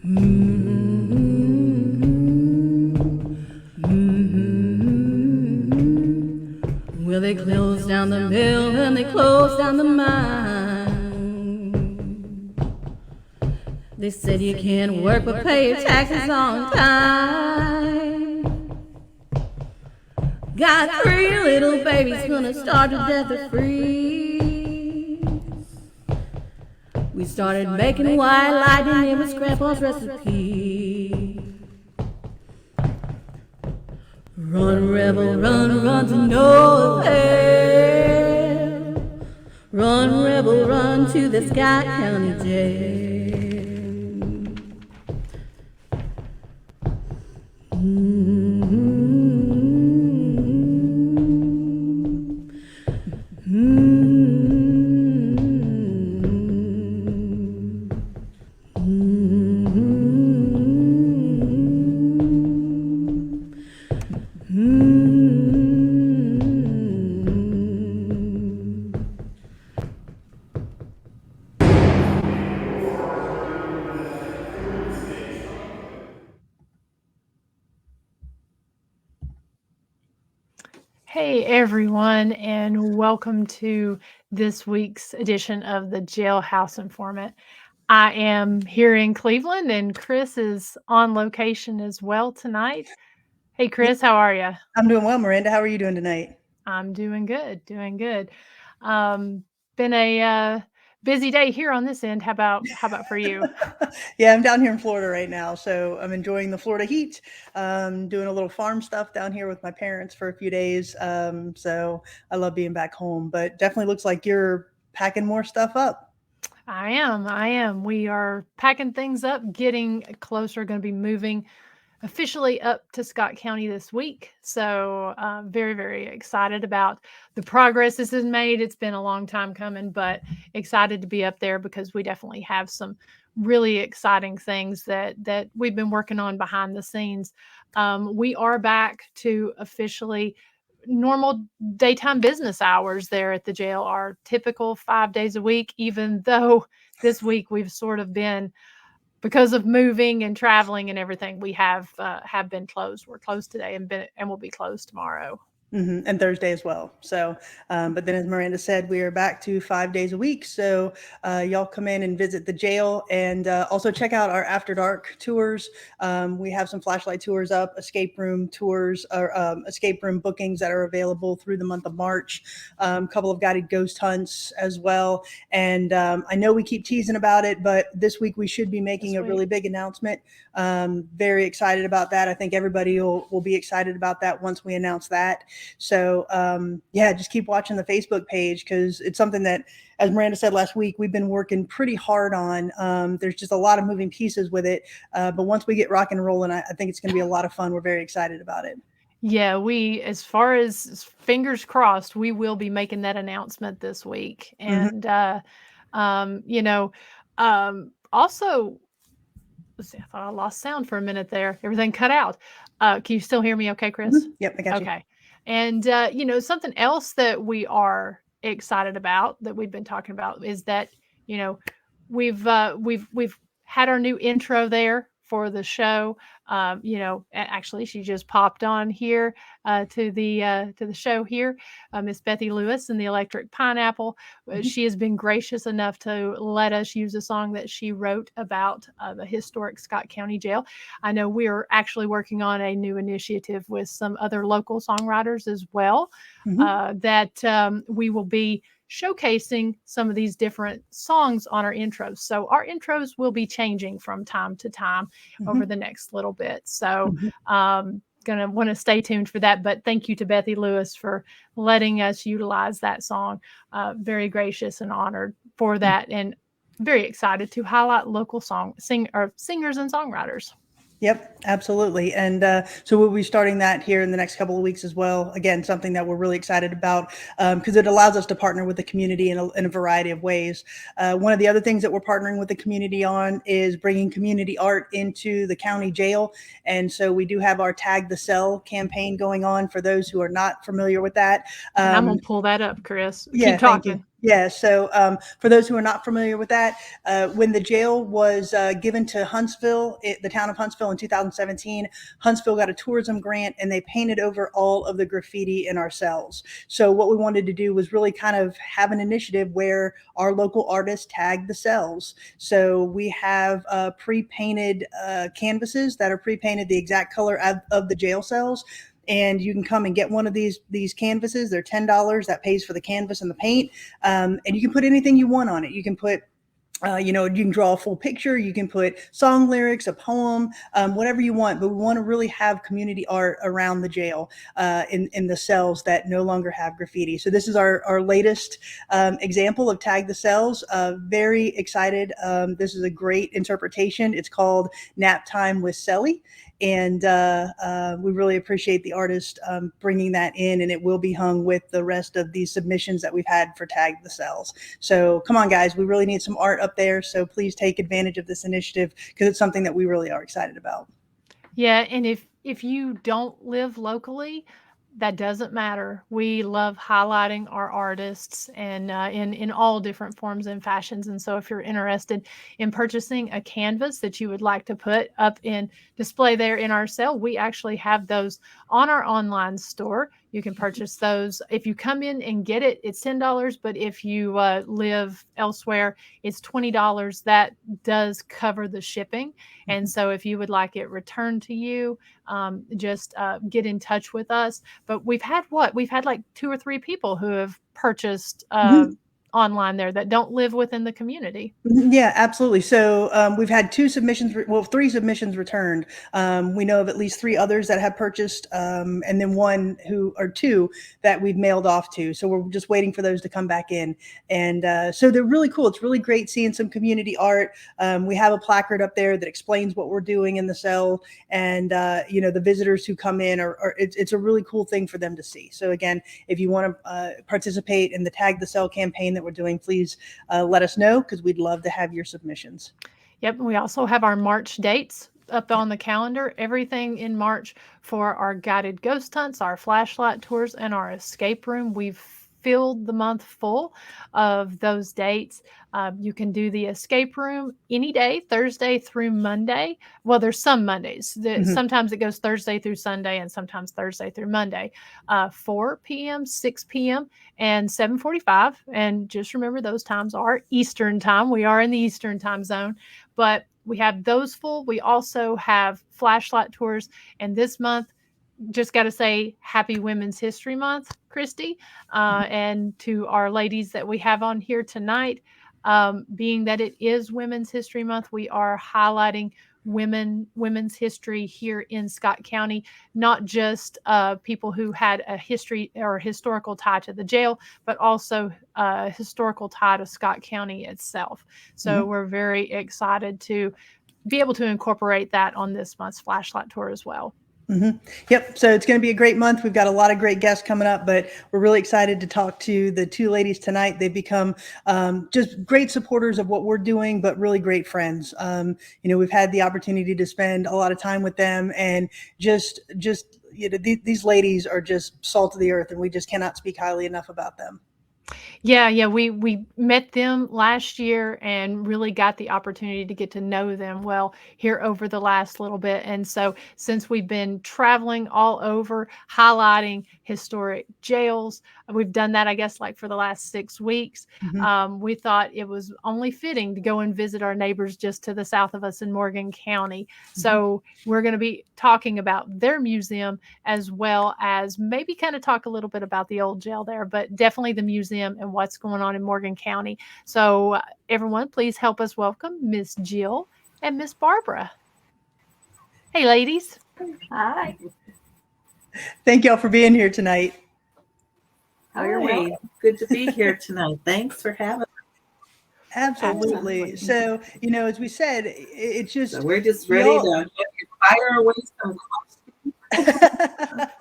Well, they closed down the mill and they closed down the mine. They said you can't work but pay your taxes on time. Got 3 little babies gonna starve to death or freeze. We started making white lightning, it was Grandpa's recipe. Run, rebel, run to no avail. Run, rebel, run to the Scott County Jail. Hey everyone, and welcome to this week's edition of the Jailhouse Informant. I am here in Cleveland, and Chris is on location as well tonight. Hey Chris, how are you? I'm doing well, Miranda. How are you doing tonight? I'm doing good, Been a busy day here on this end. How about for you? Yeah, I'm down here in Florida right now, so I'm enjoying the Florida heat. Doing a little farm stuff down here with my parents for a few days. So I love being back home, but definitely looks like you're packing more stuff up. I am. We are packing things up, getting closer, going to be moving officially up to Scott County this week. So very, very excited about the progress this has made. It's been a long time coming, but excited to be up there because we definitely have some really exciting things that we've been working on behind the scenes. We are back to officially normal daytime business hours there at the jail, our typical 5 days a week, even though this week we've sort of been, because of moving and traveling and everything, we have been closed. We're closed today and we'll be closed tomorrow. Mm-hmm. And Thursday as well. So, but then as Miranda said, we are back to 5 days a week. So y'all come in and visit the jail, and also check out our After Dark tours. We have some flashlight tours up, escape room tours, or escape room bookings that are available through the month of March. A couple of guided ghost hunts as well. And I know we keep teasing about it, but this week we should be making a really big announcement. Very excited about that. I think everybody will be excited about that once we announce that. So yeah, just keep watching the Facebook page, because it's something that, as Miranda said last week, we've been working pretty hard on. There's just a lot of moving pieces with it. But once we get rock and rolling, I think it's going to be a lot of fun. We're very excited about it. Yeah, as far as fingers crossed, we will be making that announcement this week. And, also, let's see, I thought I lost sound for a minute there. Everything cut out. Can you still hear me okay, Chris? Mm-hmm. Yep, I got you. Okay. And, something else that we are excited about, that we've been talking about, is that, we've had our new intro there for the show. Actually, she just popped on here to the show here, Miss Bethi Lewis and the Electric Pineapple. She has been gracious enough to let us use a song that she wrote about the historic Scott County Jail. I know we are actually working on a new initiative with some other local songwriters as well, that we will be showcasing some of these different songs on our intros. So our intros will be changing from time to time over the next little bit. So gonna want to stay tuned for that. But thank you to Bethi Lewis for letting us utilize that song. Very gracious and honored for that, and very excited to highlight local singers and songwriters. Yep, absolutely. And so we'll be starting that here in the next couple of weeks as well. Again, something that we're really excited about, because it allows us to partner with the community in a variety of ways. One of the other things that we're partnering with the community on is bringing community art into the county jail. And so we do have our Tag the Cell campaign going on for those who are not familiar with that. I'm going to pull that up, Chris. Yeah, Keep talking. Yeah, so for those who are not familiar with that, when the jail was given to Huntsville, the town of Huntsville in 2017, Huntsville got a tourism grant and they painted over all of the graffiti in our cells. So what we wanted to do was really kind of have an initiative where our local artists tag the cells. So we have pre-painted canvases that are pre-painted the exact color of the jail cells. And you can come and get one of these canvases. They're $10. That pays for the canvas and the paint. And you can put anything you want on it. You can put you can draw a full picture. You can put song lyrics, a poem, whatever you want. But we want to really have community art around the jail in the cells that no longer have graffiti. So this is our latest example of Tag the Cells. Very excited. This is a great interpretation. It's called Nap Time with Celly. And we really appreciate the artist bringing that in, and it will be hung with the rest of these submissions that we've had for Tag the Cells. So come on, guys, we really need some art up there. So please take advantage of this initiative because it's something that we really are excited about. Yeah, and if you don't live locally, that doesn't matter. We love highlighting our artists and in all different forms and fashions. And so if you're interested in purchasing a canvas that you would like to put up in display there in our cell, we actually have those on our online store. You can purchase those. If you come in and get it, it's $10. But if you live elsewhere, it's $20. That does cover the shipping. And so if you would like it returned to you, just get in touch with us. But we've had like 2 or 3 people who have purchased online there that don't live within the community. Yeah, absolutely. So we've had 3 submissions returned. We know of at least 3 others that have purchased, and then 2 that we've mailed off to. So we're just waiting for those to come back in. And so they're really cool. It's really great seeing some community art. We have a placard up there that explains what we're doing in the cell, and the visitors who come in it's a really cool thing for them to see. So again, if you want to participate in the Tag the Cell campaign that we're doing, please let us know because we'd love to have your submissions. Yep. We also have our March dates up on the calendar. Everything in March for our guided ghost hunts, our flashlight tours, and our escape room. We've filled the month full of those dates. You can do the escape room any day, Thursday through Monday. Well, there's some Mondays. Sometimes it goes Thursday through Sunday and sometimes Thursday through Monday. 4 p.m., 6 p.m., and 7:45. And just remember those times are Eastern time. We are in the Eastern time zone. But we have those full. We also have flashlight tours. And this month, just got to say happy Women's History Month, Christy, and to our ladies that we have on here tonight. Being that it is Women's History Month, we are highlighting women's history here in Scott County, not just people who had a history or historical tie to the jail, but also a historical tie to Scott County itself. So we're very excited to be able to incorporate that on this month's flashlight tour as well. Yep. So it's going to be a great month. We've got a lot of great guests coming up, but we're really excited to talk to the 2 ladies tonight. They've become just great supporters of what we're doing, but really great friends. We've had the opportunity to spend a lot of time with them, and just these ladies are just salt of the earth, and we just cannot speak highly enough about them. Yeah. We met them last year and really got the opportunity to get to know them well here over the last little bit. And so since we've been traveling all over, highlighting historic jails, we've done that, I guess, like for the last 6 weeks. We thought it was only fitting to go and visit our neighbors just to the south of us in Morgan County. So we're going to be talking about their museum as well as maybe kind of talk a little bit about the old jail there, but definitely the museum and what's going on in Morgan County. So everyone, please help us welcome Miss Jill and Miss Barbara. Hey, ladies. Hi. Thank y'all for being here tonight. How are you? Good to be here tonight. Thanks for having us. Absolutely. So, as we said, it's just... So we're just ready to fire away some questions.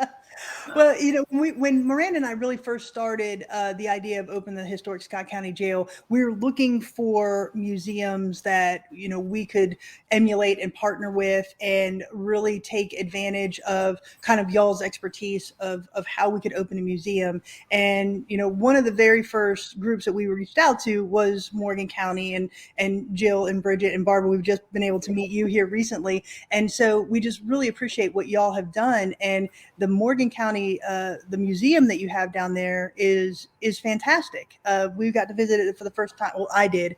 Well, when Miranda and I really first started the idea of opening the historic Scott County Jail, we were looking for museums that we could emulate and partner with, and really take advantage of kind of y'all's expertise of how we could open a museum. And one of the very first groups that we reached out to was Morgan County, and Jill and Bridget and Barbara. We've just been able to meet you here recently, and so we just really appreciate what y'all have done. And the Morgan County, the museum that you have down there is fantastic. We got to visit it for the first time. Well, I did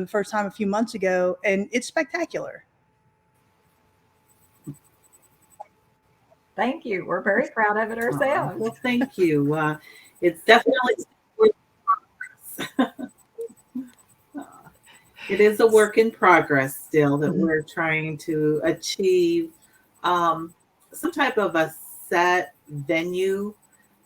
first time a few months ago, and it's spectacular. Thank you. We're very proud of it ourselves. Well, thank you. It's definitely it is a work in progress still that we're trying to achieve some type of a set venue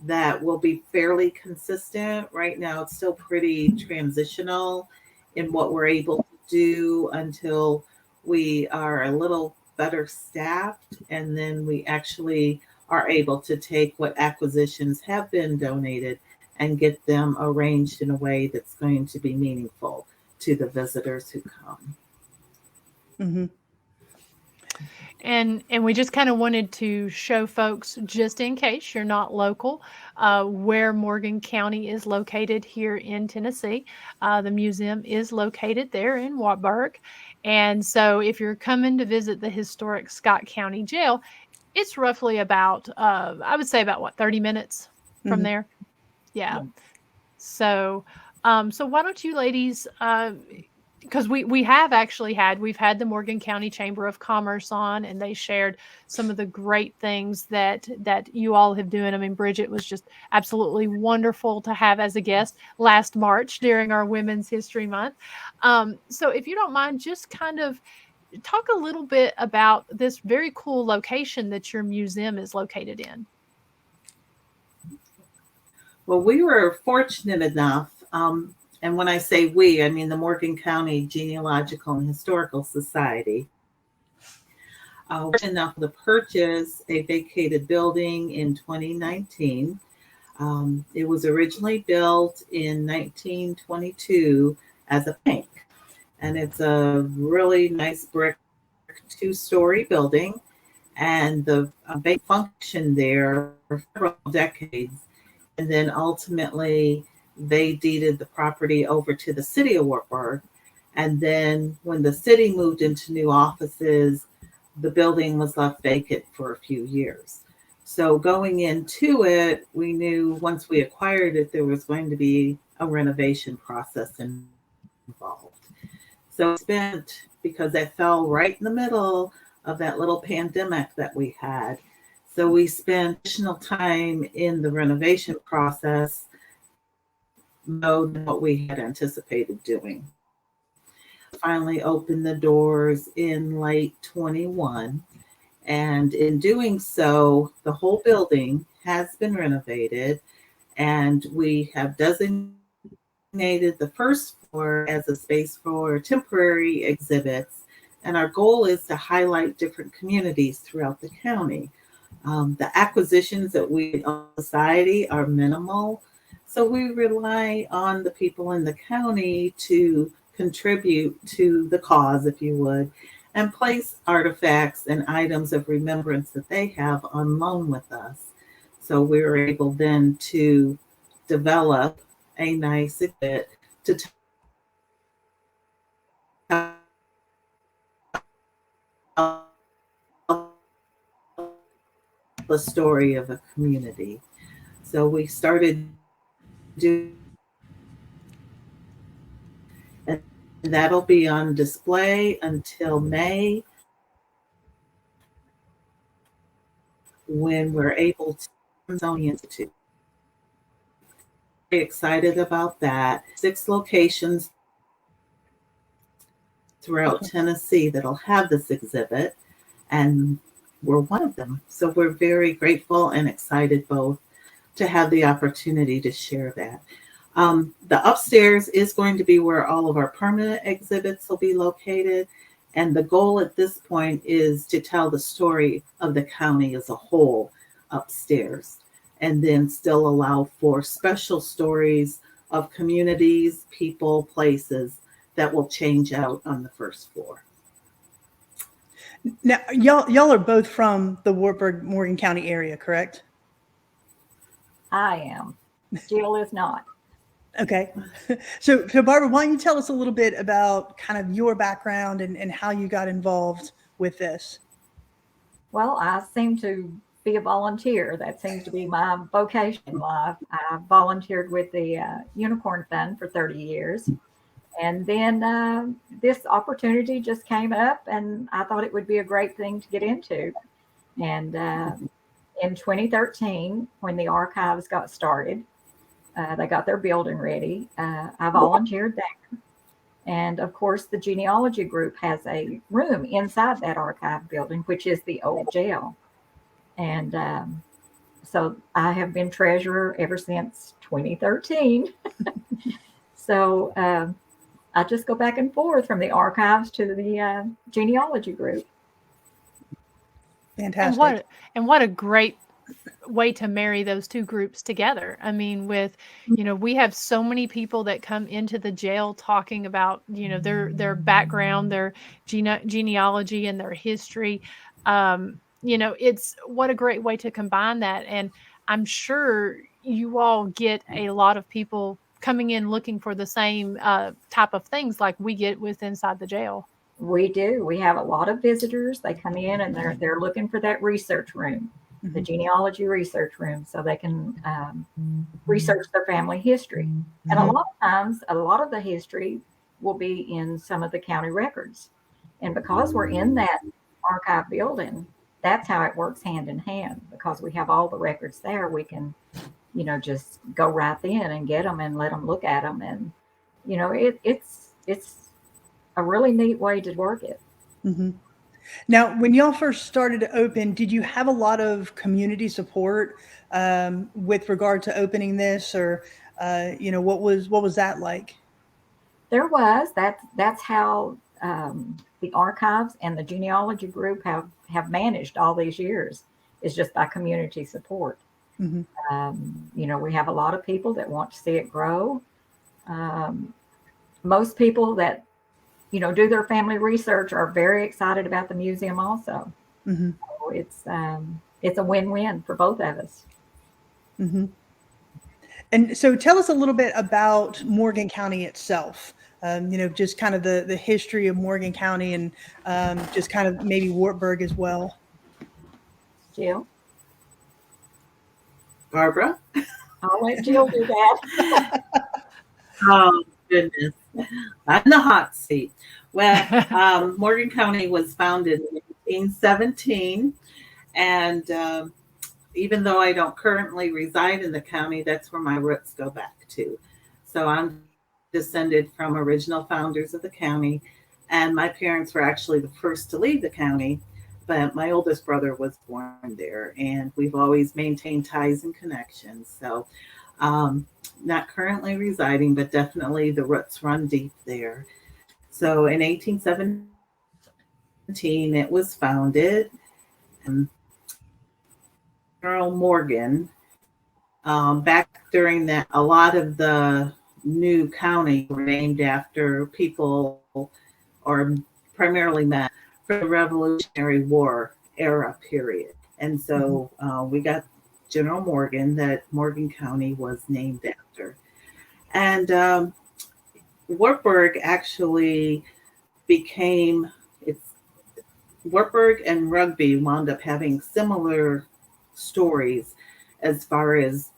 that will be fairly consistent. Right now, it's still pretty transitional in what we're able to do until we are a little better staffed, and then we actually are able to take what acquisitions have been donated and get them arranged in a way that's going to be meaningful to the visitors who come. Mm-hmm. And we just kind of wanted to show folks, just in case you're not local, where Morgan County is located here in Tennessee. The museum is located there in Wartburg. And so if you're coming to visit the historic Scott County Jail, it's roughly about, I would say about 30 minutes from there. Yeah. So why don't you ladies, because we've had the Morgan County Chamber of Commerce on, and they shared some of the great things that you all have doing. I mean, Bridget was just absolutely wonderful to have as a guest last March during our Women's History Month. So if you don't mind, just kind of talk a little bit about this very cool location that your museum is located in. Well, we were fortunate enough, and when I say we, I mean the Morgan County Genealogical and Historical Society, fortunate enough to purchase a vacated building in 2019. It was originally built in 1922 as a bank, and it's a really nice brick 2-story building, and the bank functioned there for several decades. And then ultimately, they deeded the property over to the city of Wartburg. And then when the city moved into new offices, the building was left vacant for a few years. So going into it, we knew once we acquired it, there was going to be a renovation process involved. So because that fell right in the middle of that little pandemic that we had. So we spent additional time in the renovation process more than what we had anticipated doing. Finally opened the doors in late 21. And in doing so, the whole building has been renovated, and we have designated the first floor as a space for temporary exhibits. And our goal is to highlight different communities throughout the county. The acquisitions that we on society are minimal, so we rely on the people in the county to contribute to the cause, if you would, and place artifacts and items of remembrance that they have on loan with us. So we were able then to develop a nice exhibit to tell the story of a community. So we started doing, and that'll be on display until May, when we're able to Smithsonian Institute. Very excited about that. 6 locations throughout Tennessee that'll have this exhibit, and we're one of them. So we're very grateful and excited both to have the opportunity to share that. The upstairs is going to be where all of our permanent exhibits will be located. And the goal at this point is to tell the story of the county as a whole. upstairs, and then still allow for special stories of communities, people, places that will change out on the first floor. Now, y'all are both from the Wartburg, Morgan County area, correct? I am. Jill is not. Okay. So Barbara, why don't you tell us a little bit about kind of your background and how you got involved with this? Well, I seem to be a volunteer. That seems to be my vocation in life. I volunteered with the Unicorn Fund for 30 years. And then this opportunity just came up, and I thought it would be a great thing to get into. And in 2013, when the archives got started, they got their building ready. I volunteered there. And of course, the genealogy group has a room inside that archive building, which is the old jail. And so I have been treasurer ever since 2013. So I just go back and forth from the archives to the genealogy group. Fantastic. And what a great way to marry those two groups together. I mean, with, we have so many people that come into the jail talking about, their background, their genealogy and their history. It's what a great way to combine that. And I'm sure you all get a lot of people coming in looking for the same type of things like we get with inside the jail. We do. We have a lot of visitors. They come in and they're looking for that research room, the genealogy research room, so they can research their family history. And a lot of times, a lot of the history will be in some of the county records. And because we're in that archive building, that's how it works hand in hand. Because we have all the records there, we can, just go right in and get them and let them look at them. And, it's a really neat way to work it. Mm-hmm. Now, when y'all first started to open, did you have a lot of community support with regard to opening this, or what was that like? There was. That's how the archives and the genealogy group have managed all these years, is just by community support. Mm-hmm. We have a lot of people that want to see it grow. Most people that do their family research are very excited about the museum also. Mm-hmm. So it's a win-win for both of us. Mm-hmm. And so tell us a little bit about Morgan County itself, just kind of the history of Morgan County and just kind of maybe Wartburg as well. Jill? Barbara? I'll let Jill do that. Oh, goodness. I'm in the hot seat. Well, Morgan County was founded in 1817. And even though I don't currently reside in the county, that's where my roots go back to. So I'm descended from original founders of the county. And my parents were actually the first to leave the county. But my oldest brother was born there. And we've always maintained ties and connections. So not currently residing, but definitely the roots run deep there. So in 1817, it was founded. General Morgan, back during that, a lot of the new county were named after people, or primarily men, from the Revolutionary War era period. And so we got General Morgan, that Morgan County was named after. And Wartburg actually became, Wartburg and Rugby wound up having similar stories as far as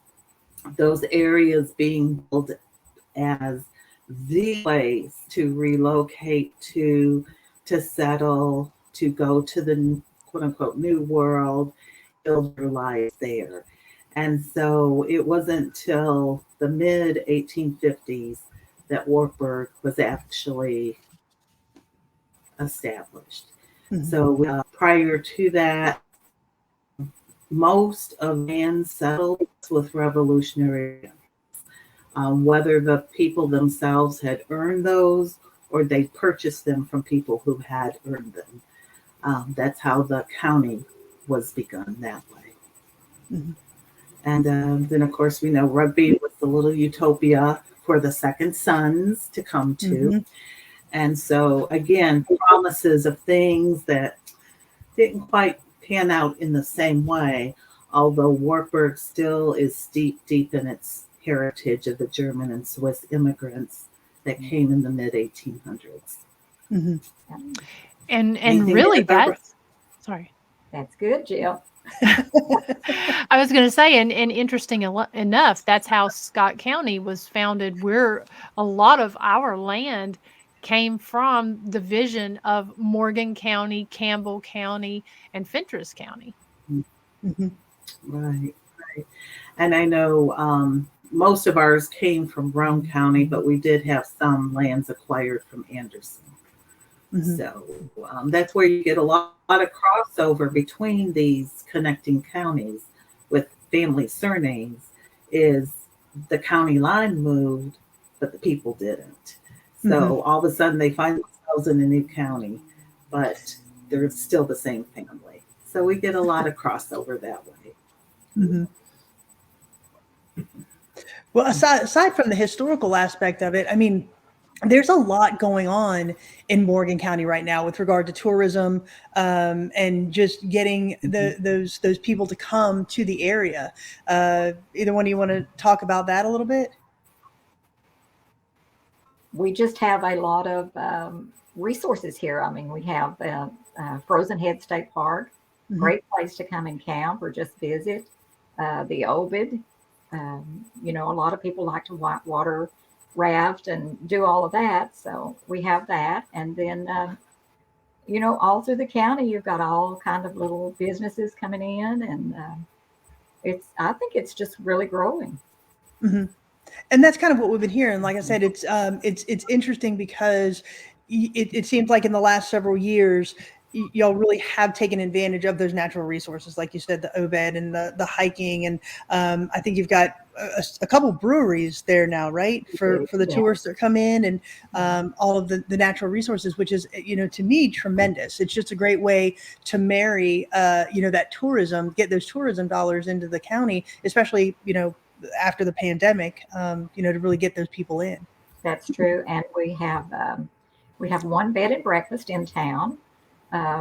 those areas being built as the place to relocate to settle, to go to the quote unquote new world, build your life there. And so it wasn't till the mid 1850s that Wartburg was actually established. Mm-hmm. So prior to that, most of man settled with revolutionary, whether the people themselves had earned those or they purchased them from people who had earned them. That's how the county was begun that way. And then, of course, we know Rugby was the little utopia for the second sons to come to. And so, again, promises of things that didn't quite pan out in the same way, although Wartburg still is deep in its heritage of the German and Swiss immigrants that came in the mid-1800s. And really, that's good, Jill. I was going to say, and interesting enough, that's how Scott County was founded, where a lot of our land came from the vision of Morgan County, Campbell County, and Fentress County. Right. And I know most of ours came from Roane County, but we did have some lands acquired from Anderson. So that's where you get a lot of crossover between these connecting counties with family surnames, is the county line moved, but the people didn't. So all of a sudden they find themselves in a new county, but they're still the same family. So we get a lot of crossover that way. Well, aside from the historical aspect of it, I mean, there's a lot going on in Morgan County right now with regard to tourism, and just getting those people to come to the area. Either one of you want to talk about that a little bit? We just have a lot of resources here. I mean, we have Frozen Head State Park, great place to come and camp or just visit. The Obed, a lot of people like to whitewater raft and do all of that. So we have that. And then, all through the county, you've got all kind of little businesses coming in, and I think it's just really growing. And that's kind of what we've been hearing. Like I said, it's interesting because it seems like in the last several years, y'all really have taken advantage of those natural resources, like you said, the Obed and the hiking, and I think you've got a couple breweries there now, right? For the tourists that come in, and all of the natural resources, which is, to me, tremendous. It's just a great way to marry, that tourism, get those tourism dollars into the county, especially, after the pandemic, to really get those people in. That's true. And we have one bed and breakfast in town.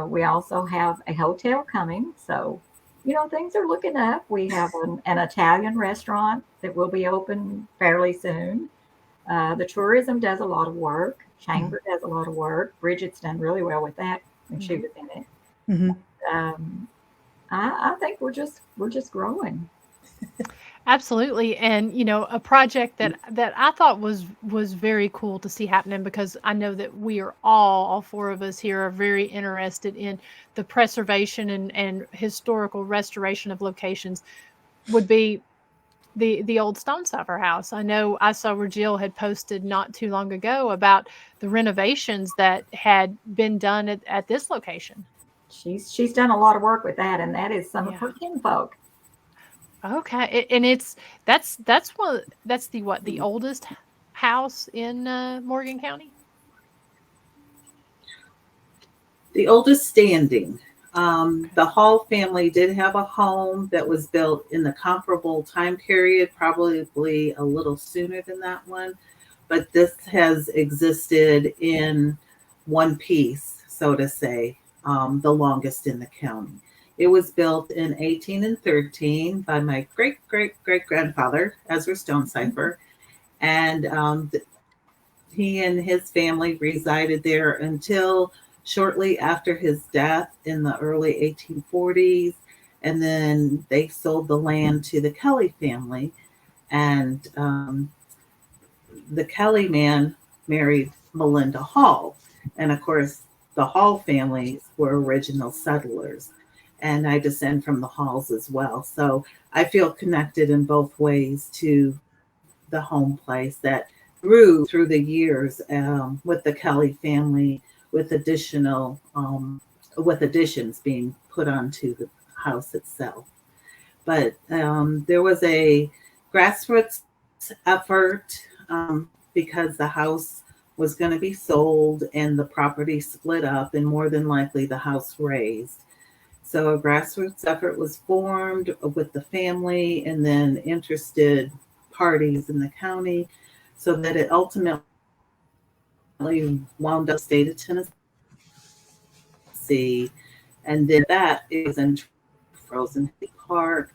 We also have a hotel coming. So, things are looking up. We have an Italian restaurant that will be open fairly soon. The tourism does a lot of work. Chamber does a lot of work. Bridget's done really well with that when she was in it. I think we're just growing. Absolutely. And, a project that I thought was very cool to see happening, because I know that we are all four of us here are very interested in the preservation and historical restoration of locations, would be the old Stonecipher house. I know I saw where Jill had posted not too long ago about the renovations that had been done at this location. She's done a lot of work with that, and that is some of her kinfolk. Okay, and that's the oldest house in Morgan County? The oldest standing. The Hall family did have a home that was built in the comparable time period, probably a little sooner than that one, but this has existed in one piece, so to say, the longest in the county. It was built in 1813 by my great-great-great-grandfather, Ezra Stonecipher, and he and his family resided there until shortly after his death in the early 1840s, and then they sold the land to the Kelly family, and the Kelly man married Melinda Hall, and of course the Hall families were original settlers. And I descend from the Halls as well. So I feel connected in both ways to the home place that grew through the years with the Kelly family, with additions being put onto the house itself. But there was a grassroots effort because the house was going to be sold and the property split up, and more than likely the house raised. So a grassroots effort was formed with the family and then interested parties in the county, so that it ultimately wound up state of Tennessee. And then that is in Frozen Park,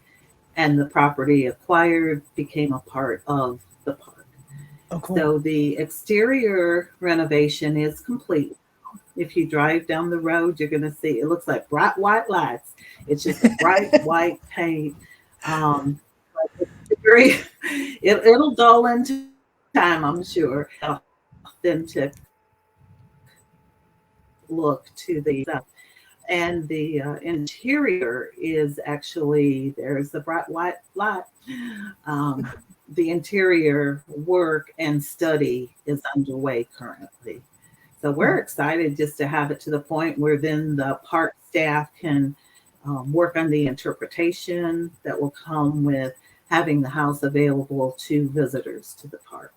and the property acquired became a part of the park. Oh, cool. So the exterior renovation is complete. If you drive down the road, you're going to see it looks like bright white lights. It's just a bright white paint. It'll dull into time, I'm sure. Authentic look to the and the interior is actually, there's the bright white light. The interior work and study is underway currently. So we're excited just to have it to the point where then the park staff can work on the interpretation that will come with having the house available to visitors to the park.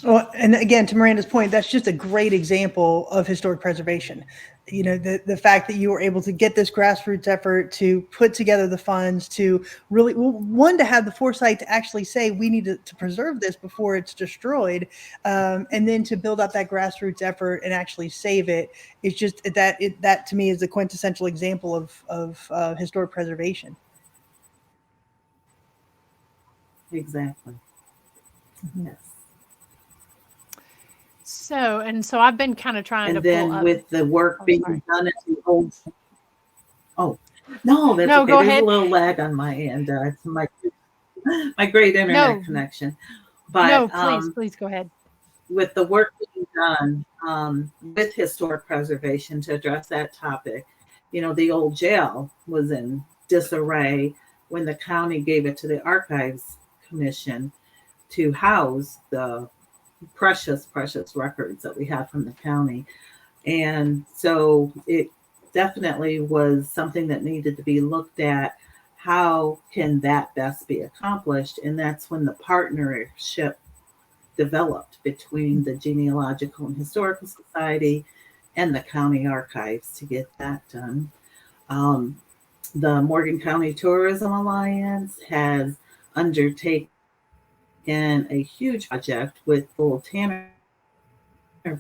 Well, and again, to Miranda's point, that's just a great example of historic preservation. You know, the fact that you were able to get this grassroots effort to put together the funds to really, well, one, to have the foresight to actually say we need to preserve this before it's destroyed, and then to build up that grassroots effort and actually save it. It's just that to me is the quintessential example of historic preservation. Exactly. Yes. So I've been kind of trying And to then pull up. with the work being done at the old. Oh, no, that's No, okay. go There's ahead. a little lag on my end. It's my great internet connection. But no, please go ahead. with the work being done with historic preservation to address that topic, you know, the old jail was in disarray when the county gave it to the Archives Commission to house the precious records that we have from the county. And so it definitely was something that needed to be looked at. How can that best be accomplished? And that's when the partnership developed between the Genealogical and Historical Society and the county archives to get that done. The Morgan County Tourism Alliance has undertaken a huge project with the old Tanner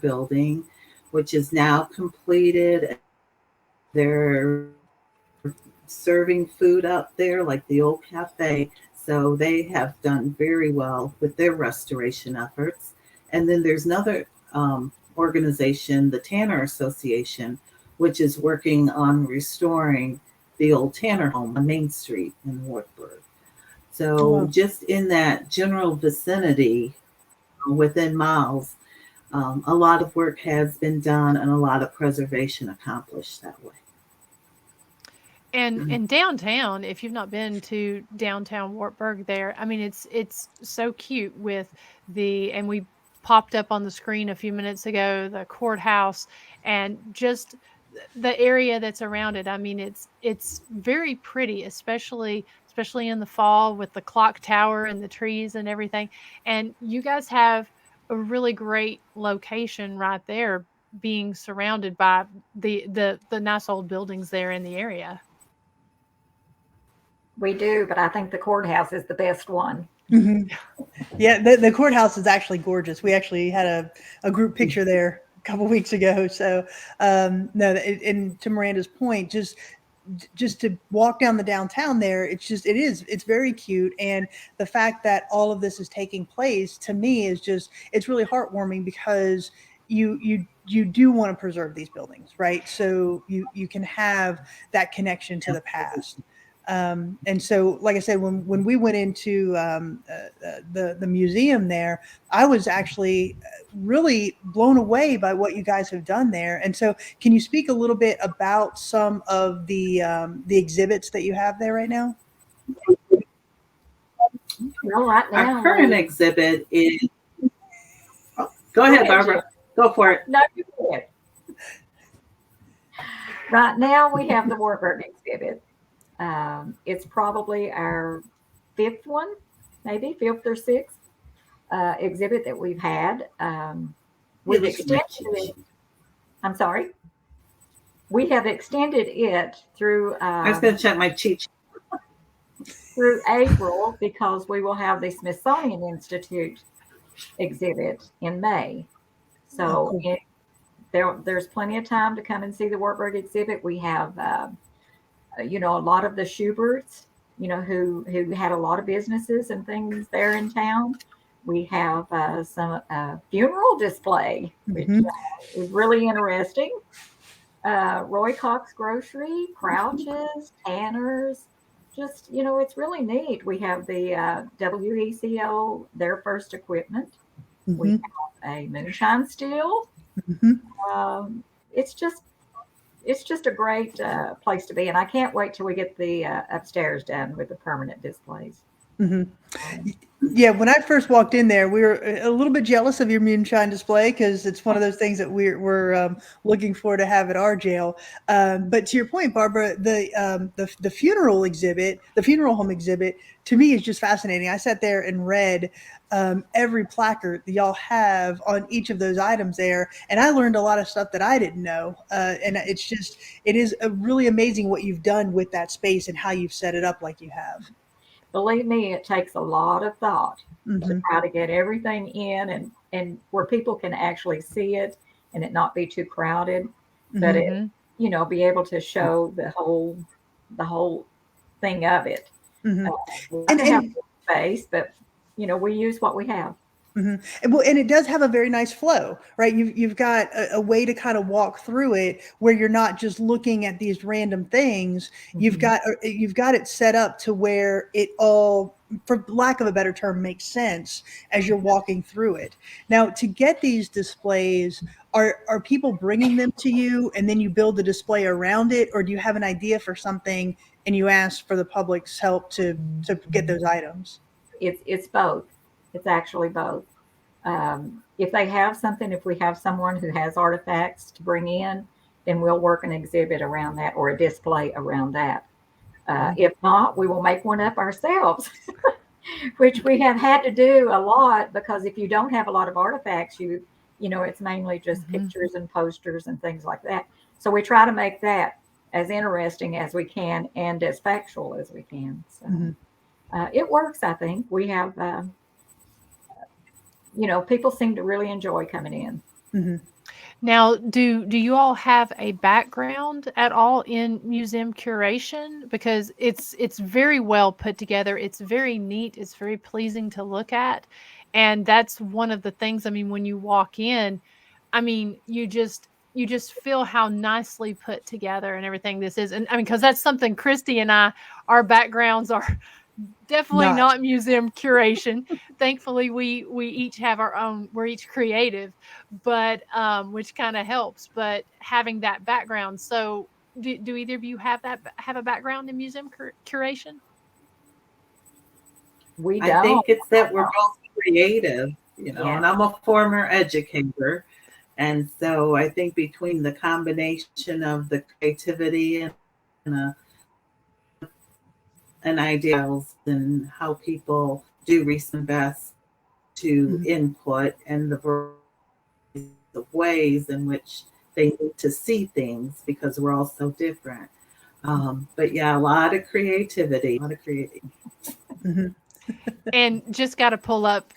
building, which is now completed. They're serving food up there like the old cafe. So they have done very well with their restoration efforts. And then there's another organization, the Tanner Association, which is working on restoring the old Tanner home on Main Street in Wartburg. So just in that general vicinity, within miles, a lot of work has been done and a lot of preservation accomplished that way. And downtown, if you've not been to downtown Wartburg there, I mean, it's so cute with and we popped up on the screen a few minutes ago, the courthouse and just the area that's around it. I mean, it's very pretty, especially in the fall with the clock tower and the trees and everything. And you guys have a really great location right there, being surrounded by the nice old buildings there in the area. We do, but I think the courthouse is the best one. Mm-hmm. Yeah, the courthouse is actually gorgeous. We actually had a group picture there a couple weeks ago. So no, and to Miranda's point, just to walk down the downtown there, it's very cute. And the fact that all of this is taking place to me is it's really heartwarming, because you do want to preserve these buildings, right? So you can have that connection to the past. And so, like I said, when we went into the museum there, I was actually really blown away by what you guys have done there. And so, can you speak a little bit about some of the exhibits that you have there right now? Well, right now, our current exhibit is. Oh, go ahead, Barbara. Go for it. No, you go ahead. Right now, we have the Wartburg exhibit. It's probably our fifth one, maybe fifth or sixth exhibit that we've had. With extension, I'm sorry. we have extended it through I was going to check my cheat sheet. through April because we will have the Smithsonian Institute exhibit in May. So there's plenty of time to come and see the Wartburg exhibit. We have, a lot of the Schuberts, who had a lot of businesses and things there in town. We have some funeral display, which is really interesting. Roy Cox Grocery, Crouches, Tanner's. Just, it's really neat. We have the WECO, their first equipment. We have a moonshine still. It's just a great place to be. And I can't wait till we get the upstairs done with the permanent displays. Yeah, when I first walked in there, we were a little bit jealous of your moonshine display because it's one of those things that we're looking for to have at our jail. But to your point, Barbara, the funeral exhibit, the funeral home exhibit, to me is just fascinating. I sat there and read every placard that y'all have on each of those items there, and I learned a lot of stuff that I didn't know. And it is really amazing what you've done with that space and how you've set it up like you have. Believe me, it takes a lot of thought to try to get everything in and where people can actually see it and it not be too crowded, but it, be able to show the whole thing of it. We have space, but we use what we have. And it does have a very nice flow, right? You've got a way to kind of walk through it where you're not just looking at these random things. You've got it set up to where it all, for lack of a better term, makes sense as you're walking through it. Now, to get these displays, are people bringing them to you and then you build the display around it, or do you have an idea for something and you ask for the public's help to get those items? It's both. It's actually both. If they have something, if we have someone who has artifacts to bring in, then we'll work an exhibit around that or a display around that. If not, we will make one up ourselves, which we have had to do a lot because if you don't have a lot of artifacts, it's mainly just pictures and posters and things like that. So we try to make that as interesting as we can and as factual as we can. So it works, I think. We have... people seem to really enjoy coming in. Now, do you all have a background at all in museum curation? Because it's very well put together. It's very neat. It's very pleasing to look at. And that's one of the things, when you walk in, you just feel how nicely put together and everything this is. And because that's something Christy and our backgrounds are definitely not museum curation. Thankfully, we each have our own. We're each creative, but which kind of helps. But having that background, so do either of you have a background in museum curation? We don't. I think it's that we're both creative, and I'm a former educator, and so I think between the combination of the creativity and ideals and how people do reason best to input and the ways in which they need to see things because we're all so different. But yeah, a lot of creativity. And just got to pull up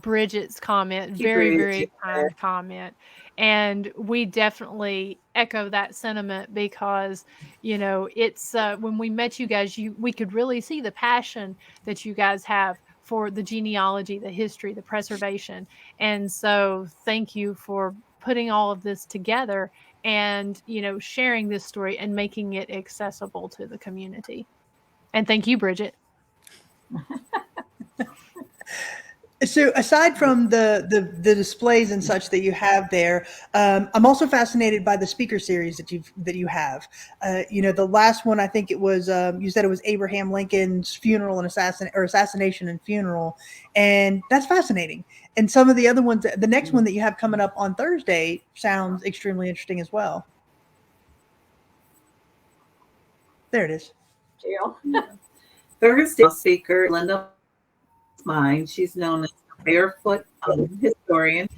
Bridget's comment. Very kind comment. And we definitely echo that sentiment because, it's when we met you guys, we could really see the passion that you guys have for the genealogy, the history, the preservation. And so thank you for putting all of this together and, sharing this story and making it accessible to the community. And thank you, Bridget. So aside from the displays and such that you have there, I'm also fascinated by the speaker series that you have. The last one, I think it was you said it was Abraham Lincoln's funeral and assassination and funeral, and that's fascinating. And some of the other ones, the next one that you have coming up on Thursday, sounds extremely interesting as well. There it is. Jill. Thursday speaker Linda Mine. She's known as a barefoot historian,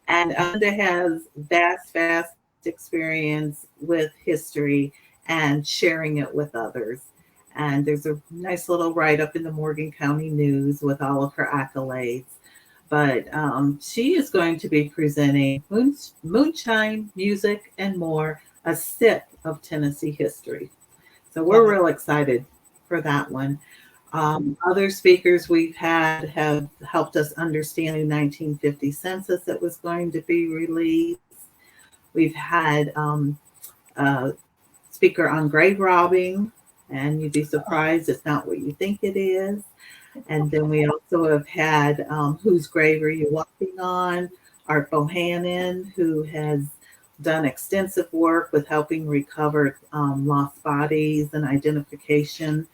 and Linda has vast experience with history and sharing it with others. And there's a nice little write-up in the Morgan County News with all of her accolades. But she is going to be presenting Moonshine, Music, and More, a Sip of Tennessee History. So we're real excited for that one. Other speakers we've had have helped us understand the 1950 census that was going to be released. We've had a speaker on grave robbing, and you'd be surprised it's not what you think it is. And then we also have had Whose Grave Are You Walking On? Art Bohannon, who has done extensive work with helping recover lost bodies and identification.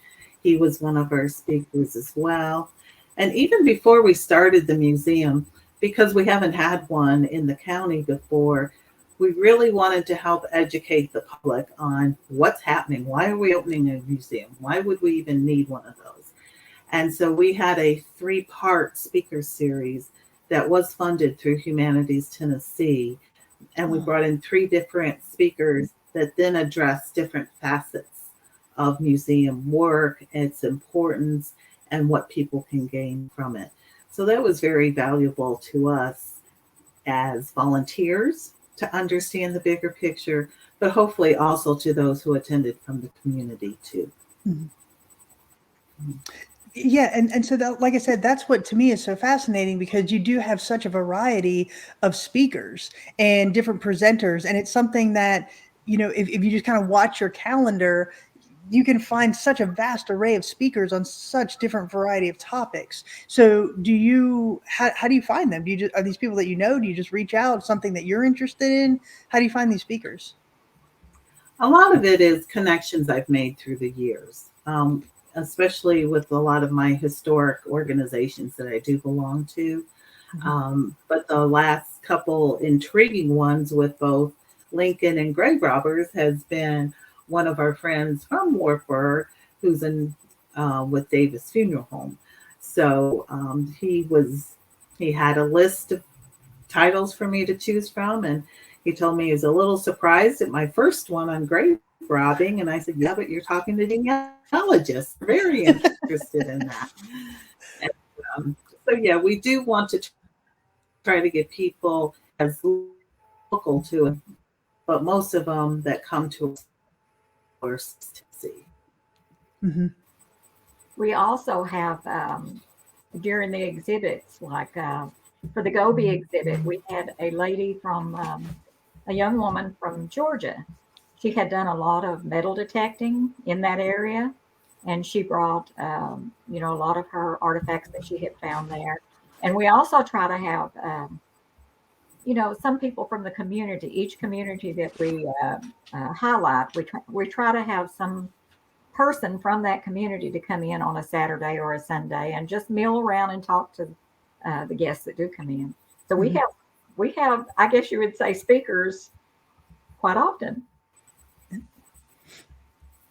He was one of our speakers as well. And even before we started the museum, because we haven't had one in the county before, we really wanted to help educate the public on what's happening. Why are we opening a museum? Why would we even need one of those? And so we had a 3-part speaker series that was funded through Humanities Tennessee. And we brought in 3 different speakers that then addressed different facets of museum work, its importance, and what people can gain from it. So that was very valuable to us as volunteers to understand the bigger picture, but hopefully also to those who attended from the community too. Mm-hmm. Yeah, and so that, like I said, that's what to me is so fascinating, because you do have such a variety of speakers and different presenters, and it's something that, you know, if you just kind of watch your calendar, you can find such a vast array of speakers on such different variety of topics. So how do you find them? Are these people that you know? Do you just reach out, something that you're interested in? How do you find these speakers? A lot of it is connections I've made through the years, especially with a lot of my historic organizations that I do belong to. Mm-hmm. But the last couple intriguing ones with both Lincoln and grave robbers has been one of our friends from Wartburg, who's in with Davis Funeral Home. So he had a list of titles for me to choose from, and he told me he was a little surprised at my first one on grave robbing, and I said, "Yeah, but you're talking to genealogists, very interested in that." And, so yeah, we do want to try to get people as local to it, but most of them that come to us to see. Mm-hmm. We also have during the exhibits, like for the Gobi exhibit, we had a lady from a young woman from Georgia. She had done a lot of metal detecting in that area, and she brought a lot of her artifacts that she had found there. And we also try to have some people from the community. Each community that we highlight, we try to have some person from that community to come in on a Saturday or a Sunday and just mill around and talk to the guests that do come in. So we have, I guess you would say, speakers quite often.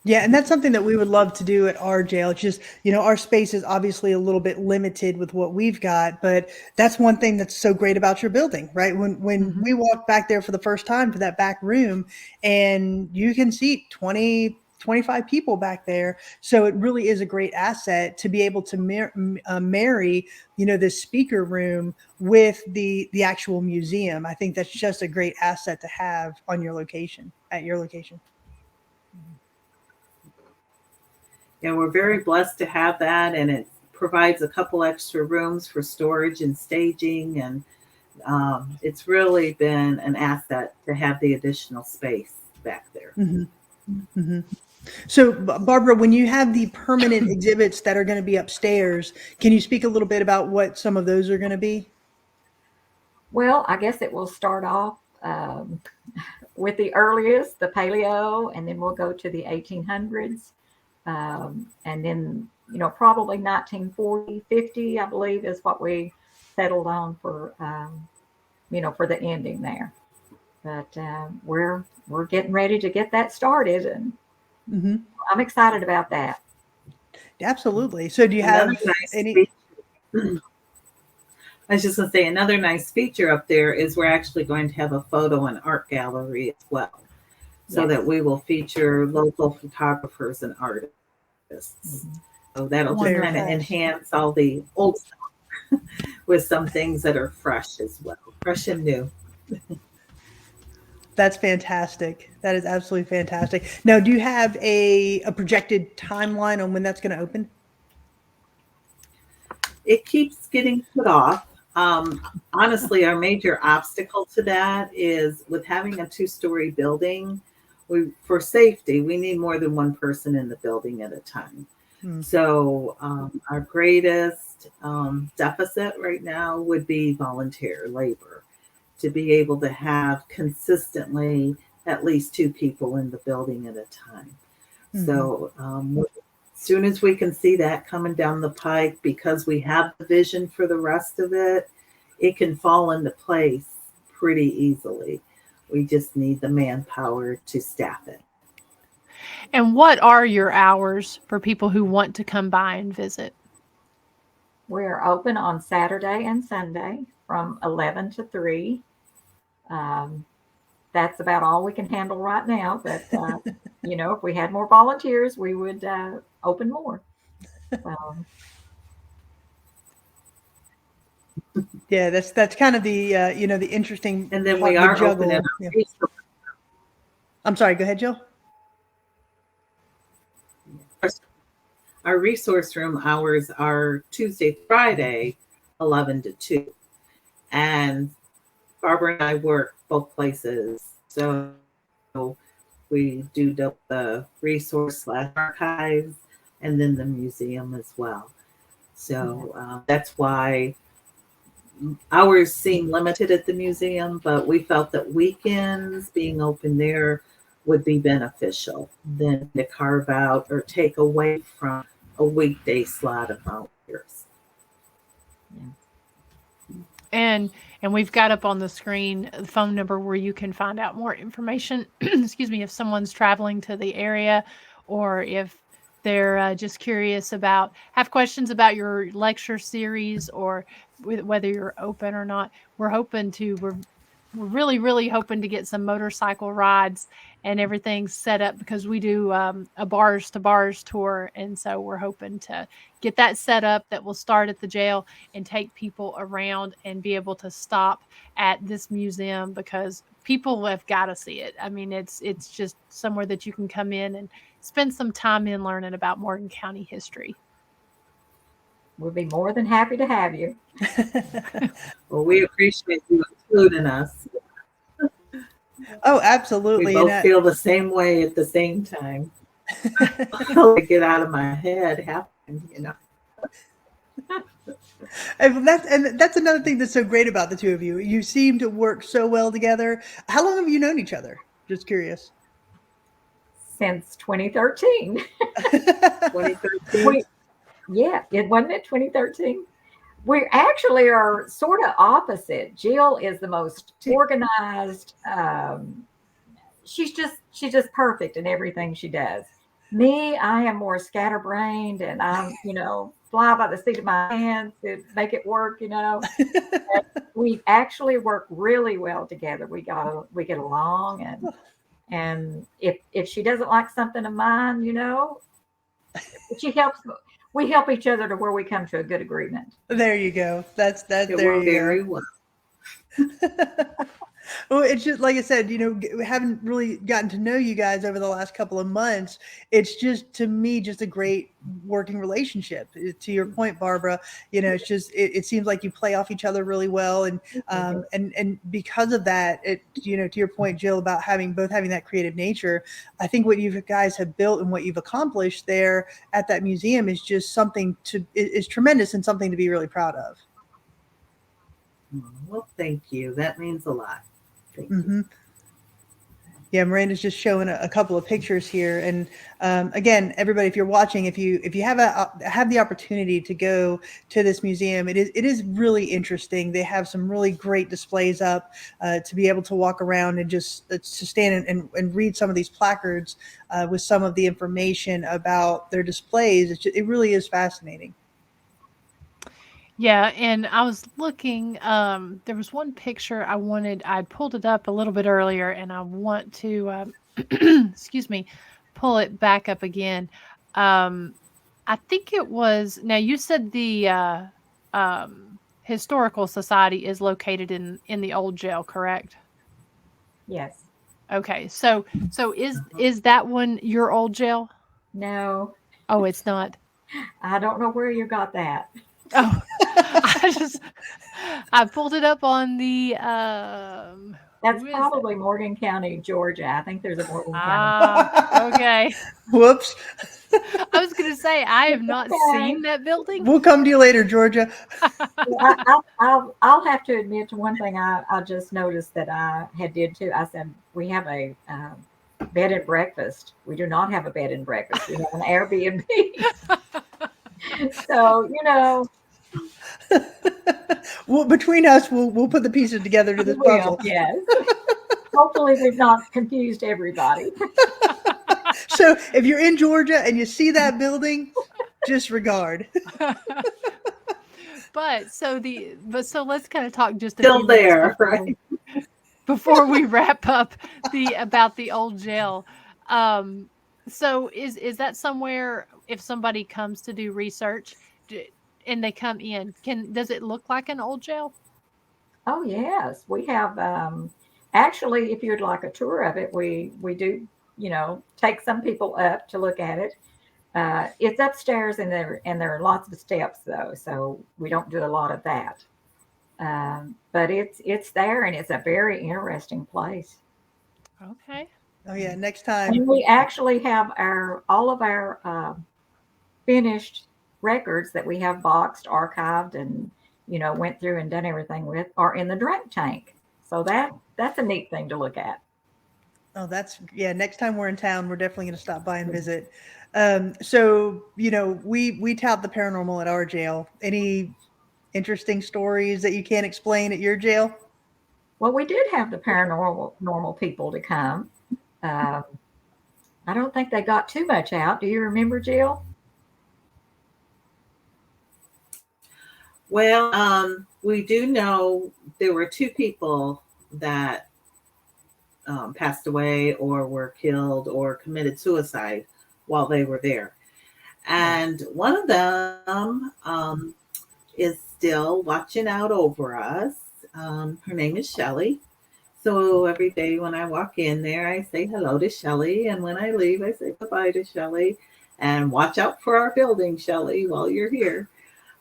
Yeah, and that's something that we would love to do at our jail. It's just, our space is obviously a little bit limited with what we've got, but that's one thing that's so great about your building, right? When mm-hmm. we walked back there for the first time to that back room, and you can seat 20, 25 people back there. So it really is a great asset to be able to marry, this speaker room with the actual museum. I think that's just a great asset to have on your location, at your location. Yeah, we're very blessed to have that, and it provides a couple extra rooms for storage and staging, and it's really been an asset to have the additional space back there. Mm-hmm. Mm-hmm. So, Barbara, when you have the permanent exhibits that are going to be upstairs, can you speak a little bit about what some of those are going to be? Well, I guess it will start off with the earliest, the paleo, and then we'll go to the 1800s. And then, probably 1940, 50, I believe, is what we settled on for, for the ending there. But we're getting ready to get that started, and mm-hmm. I'm excited about that. Absolutely. So do you have any? I was just going to say another nice feature up there is we're actually going to have a photo and art gallery as well. So that we will feature local photographers and artists. So that'll just kind of enhance all the old stuff with some things that are fresh as well, fresh and new. That's fantastic. That is absolutely fantastic. Now, do you have a projected timeline on when that's going to open? It keeps getting put off. Honestly, our major obstacle to that is with having a 2-story building. For safety, we need more than one person in the building at a time. So our greatest deficit right now would be volunteer labor, to be able to have consistently at least 2 people in the building at a time. So as soon as we can see that coming down the pike, because we have the vision for the rest of it, it can fall into place pretty easily. We just need the manpower to staff it. And what are your hours for people who want to come by and visit? We're open on Saturday and Sunday from 11 to 3. That's about all we can handle right now. But, if we had more volunteers, we would open more. Yeah, that's kind of the the interesting. And then we are open. I'm sorry. Go ahead, Jill. Our resource room hours are Tuesday, Friday, 11 to 2, and Barbara and I work both places, so we do the resource / archives, and then the museum as well. So that's why hours seem limited at the museum, but we felt that weekends being open there would be beneficial than to carve out or take away from a weekday slot of volunteers. And we've got up on the screen the phone number where you can find out more information. Excuse me, if someone's traveling to the area, or if they're just curious have questions about your lecture series, or whether you're open or not. We're really, really hoping to get some motorcycle rides and everything set up, because we do a bars to bars tour. And so we're hoping to get that set up, that will start at the jail and take people around and be able to stop at this museum, because people have got to see it. I mean, it's just somewhere that you can come in and spend some time in learning about Morgan County history. We'll be more than happy to have you. Well, we appreciate you including us. Oh, absolutely. We both feel the same way at the same time. I get out of my head happened, And that's another thing that's so great about the two of you. You seem to work so well together. How long have you known each other? Just curious. Since 2013. 2013. It wasn't it 2013. We actually are sort of opposite. Jill is the most organized. She's just perfect in everything she does. Me, I am more scatterbrained, and I'm fly by the seat of my pants to make it work. We actually work really well together. We get along, and if she doesn't like something of mine, she helps. We help each other to where we come to a good agreement. There you go. That's there you very go. well. Well, it's just like I said, we haven't really gotten to know you guys over the last couple of months. It's just, to me, just a great working relationship. To your point, Barbara, it's just, it seems like you play off each other really well. And because of that, to your point, Jill, about both having that creative nature, I think what you guys have built and what you've accomplished there at that museum is just is tremendous and something to be really proud of. Well, thank you. That means a lot. Mm-hmm. Yeah, Miranda's just showing a couple of pictures here, and again, everybody, if you're watching, if you have the opportunity to go to this museum, it is really interesting. They have some really great displays up to be able to walk around and just to stand and read some of these placards with some of the information about their displays. It really is fascinating. Yeah, and I was looking, there was one picture I pulled it up a little bit earlier, and I want to, excuse me, pull it back up again. I think it was, now you said the Historical Society is located in the old jail, correct? Yes. Okay, so is that one your old jail? No, Oh, it's not. I don't know where you got that. Oh, I pulled it up on the That's who is it? probably Morgan County, Georgia. I think there's a Morgan County. Ah, okay. Whoops. I was gonna say I have not Okay. seen that building. We'll come to you later, Georgia. I'll have to admit to one thing I just noticed that I had did too. I said we have a bed and breakfast. We do not have a bed and breakfast. We have an Airbnb. So Well, between us, we'll put the pieces together to this we will, puzzle. yes. Hopefully we've not confused everybody. So if you're in Georgia and you see that building, disregard. But so let's kind of talk just a Still few minutes there, before, right? before we wrap up about the old jail. So is that somewhere, if somebody comes to do research and they come in, does it look like an old jail? Oh yes, we have. Actually, if you'd like a tour of it, we do. Take some people up to look at it. It's upstairs, and there are lots of steps though, so we don't do a lot of that. But it's there, and it's a very interesting place. Okay. Oh yeah, next time. And we actually have all of our finished records that we have boxed, archived, and went through and done everything with are in the drink tank. So that's a neat thing to look at. Oh, next time we're in town, we're definitely going to stop by and visit. So, we tout the paranormal at our jail. Any interesting stories that you can't explain at your jail? Well, we did have the paranormal people to come. I don't think they got too much out. Do you remember, Jill? Well, we do know there were 2 people that passed away or were killed or committed suicide while they were there. And one of them is still watching out over us. Her name is Shelly. So every day when I walk in there, I say hello to Shelly. And when I leave, I say goodbye to Shelly. And watch out for our building, Shelly, while you're here.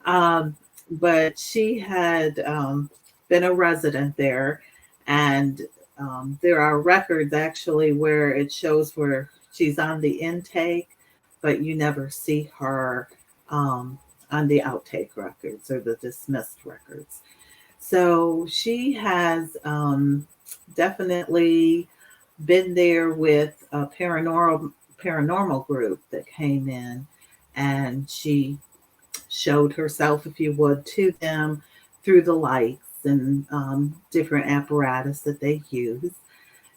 But she had been a resident there. And there are records actually where it shows where she's on the intake, but you never see her on the outtake records or the dismissed records. So she has definitely been there with a paranormal group that came in, and she showed herself, if you would, to them through the lights and different apparatus that they use.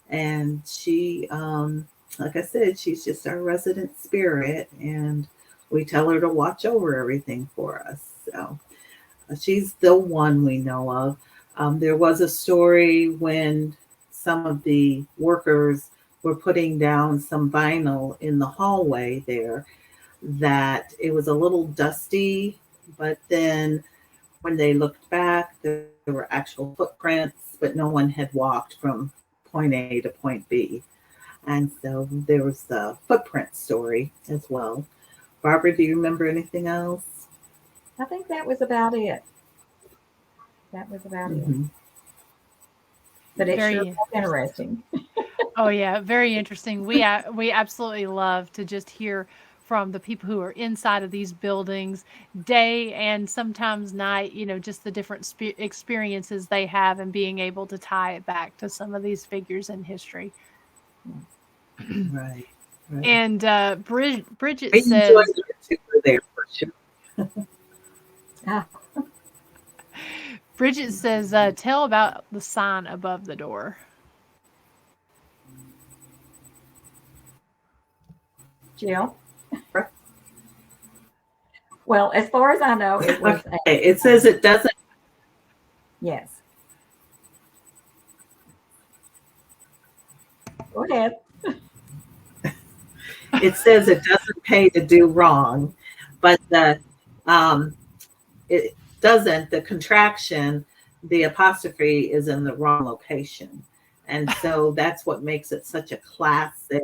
And she, like I said, she's just our resident spirit, and we tell her to watch over everything for us. So she's the one we know of. There was a story when some of the workers were putting down some vinyl in the hallway there, that it was a little dusty, but then when they looked back, there were actual footprints, but no one had walked from point A to point B. And so there was the footprint story as well. Barbara, do you remember anything else? I think that was about it. It. But it sure was interesting. Oh yeah, very interesting. We absolutely love to just hear from the people who are inside of these buildings, day and sometimes night, just the different experiences they have, and being able to tie it back to some of these figures in history. Right. And Bridget We says, enjoyed your tour there for sure. Bridget says, tell about the sign above the door. Jill? Well, as far as I know, it was. Okay, it says it doesn't. Yes. Go ahead. It says it doesn't pay to do wrong, but it doesn't. The contraction, the apostrophe is in the wrong location, and so that's what makes it such a classic,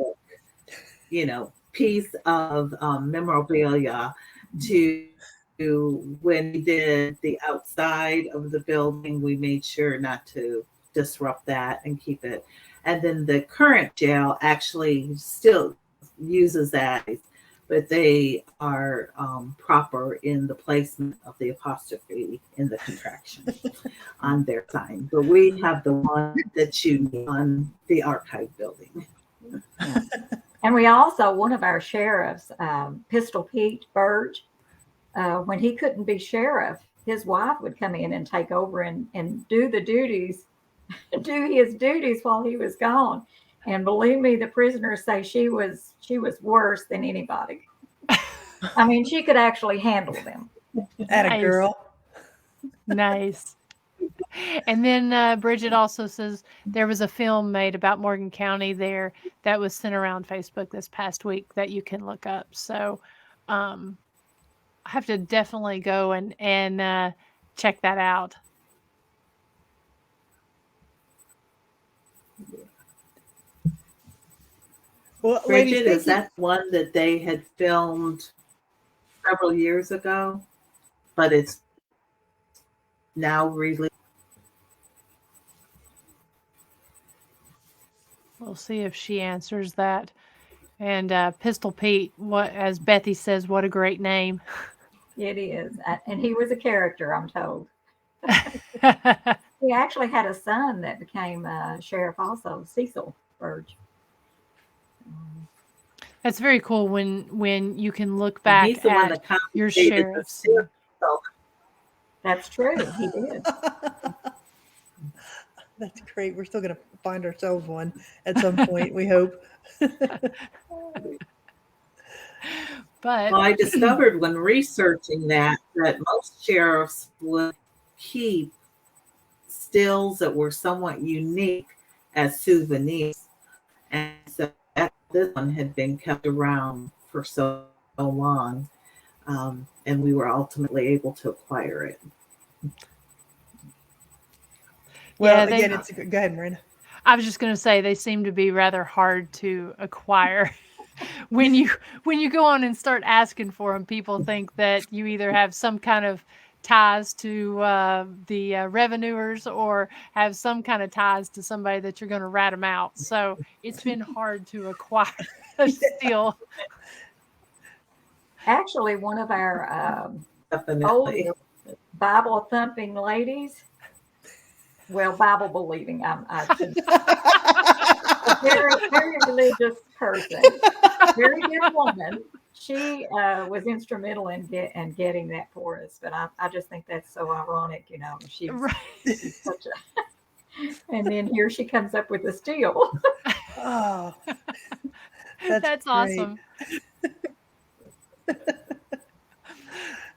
piece of memorabilia. To when we did the outside of the building, we made sure not to disrupt that and keep it. And then the current jail actually still uses that, but they are proper in the placement of the apostrophe in the contraction on their sign. But we have the one that you need on the archive building. And we also, one of our sheriffs, Pistol Pete Burge, when he couldn't be sheriff, his wife would come in and take over and do the duties, do his duties while he was gone. And believe me, the prisoners say she was worse than anybody. I mean, she could actually handle them. Atta girl. Nice. And then Bridget also says there was a film made about Morgan County there that was sent around Facebook this past week that you can look up. So I have to definitely go and check that out. Well, Bridget, ladies, is that one that they had filmed several years ago, but it's now released? We'll see if she answers that. And Pistol Pete, as Bethi says, what a great name. It is. And he was a character, I'm told. He actually had a son that became sheriff also, Cecil Burge. That's very cool when you can look back He's the one at that your confiscated the sheriffs. seal. That's true. He did. That's great. We're still going to find ourselves one at some point, we hope. But Well, I discovered when researching that most sheriffs would keep stills that were somewhat unique as souvenirs. And so this one had been kept around for so long, and we were ultimately able to acquire it. Well, Yeah, again, go ahead, Miranda. I was just going to say they seem to be rather hard to acquire. When you go on and start asking for them, people think that you either have some kind of ties to the revenuers or have some kind of ties to somebody that you're going to rat them out. So it's been hard to acquire a steel. Actually, one of our Definitely. older Bible thumping ladies, well, Bible believing, I should say, a very, very religious person, very good woman. She was instrumental in getting that for us, but I just think that's so ironic, she's such a, and then here she comes up with a steal. Oh, that's awesome.